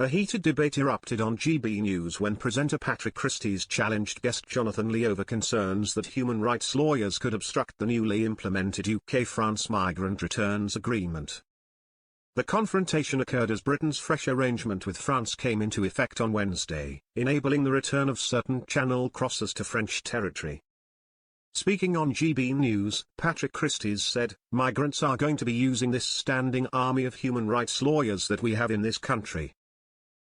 A heated debate erupted on GB News when presenter Patrick Christys challenged guest Jonathan Lis over concerns that human rights lawyers could obstruct the newly implemented UK-France migrant returns agreement. The confrontation occurred as Britain's fresh arrangement with France came into effect on Wednesday, enabling the return of certain Channel crossers to French territory. Speaking on GB News, Patrick Christys said, "Migrants are going to be using this standing army of human rights lawyers that we have in this country."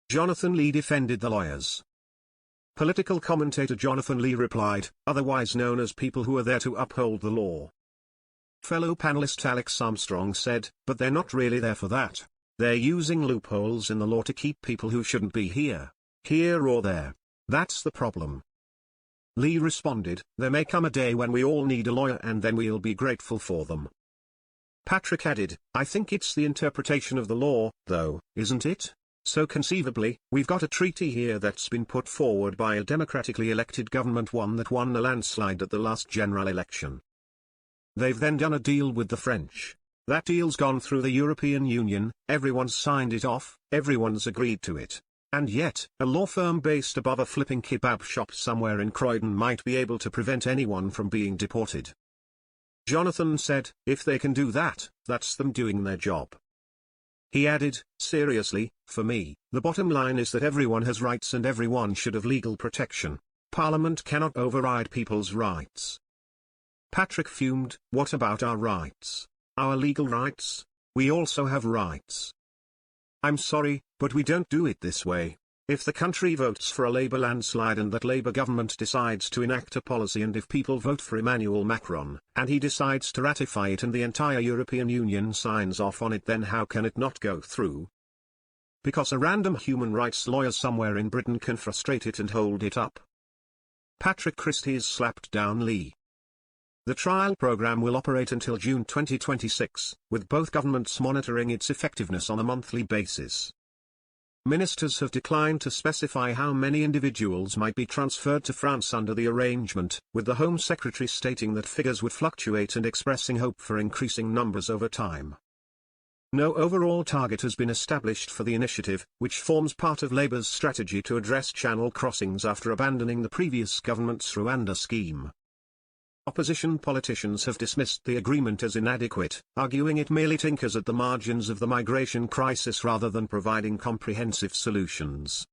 Jonathan Lis defended the lawyers. Political commentator Jonathan Lis replied, "Otherwise known as people who are there to uphold the law." Fellow panelist Alex Armstrong said, "But they're not really there for that. They're using loopholes in the law to keep people who shouldn't be here or there. That's the problem." Lis responded, "There may come a day when we all need a lawyer and then we'll be grateful for them." Patrick added, "I think it's the interpretation of the law, though, isn't it? So conceivably, we've got a treaty here that's been put forward by a democratically elected government, one that won a landslide at the last general election. They've then done a deal with the French. That deal's gone through the European Union, everyone's signed it off, everyone's agreed to it. And yet, a law firm based above a flipping kebab shop somewhere in Croydon might be able to prevent anyone from being deported." Jonathan said, "If they can do that, that's them doing their job." He added, "Seriously, for me, the bottom line is that everyone has rights and everyone should have legal protection. Parliament cannot override people's rights." Patrick fumed, "What about our rights? Our legal rights? We also have rights. I'm sorry, but we don't do it this way. If the country votes for a Labour landslide and that Labour government decides to enact a policy, and if people vote for Emmanuel Macron, and he decides to ratify it and the entire European Union signs off on it, then how can it not go through? Because a random human rights lawyer somewhere in Britain can frustrate it and hold it up." Patrick Christys slapped down Lis. The trial program will operate until June 2026, with both governments monitoring its effectiveness on a monthly basis. Ministers have declined to specify how many individuals might be transferred to France under the arrangement, with the Home Secretary stating that figures would fluctuate and expressing hope for increasing numbers over time. No overall target has been established for the initiative, which forms part of Labour's strategy to address Channel crossings after abandoning the previous government's Rwanda scheme. Opposition politicians have dismissed the agreement as inadequate, arguing it merely tinkers at the margins of the migration crisis rather than providing comprehensive solutions.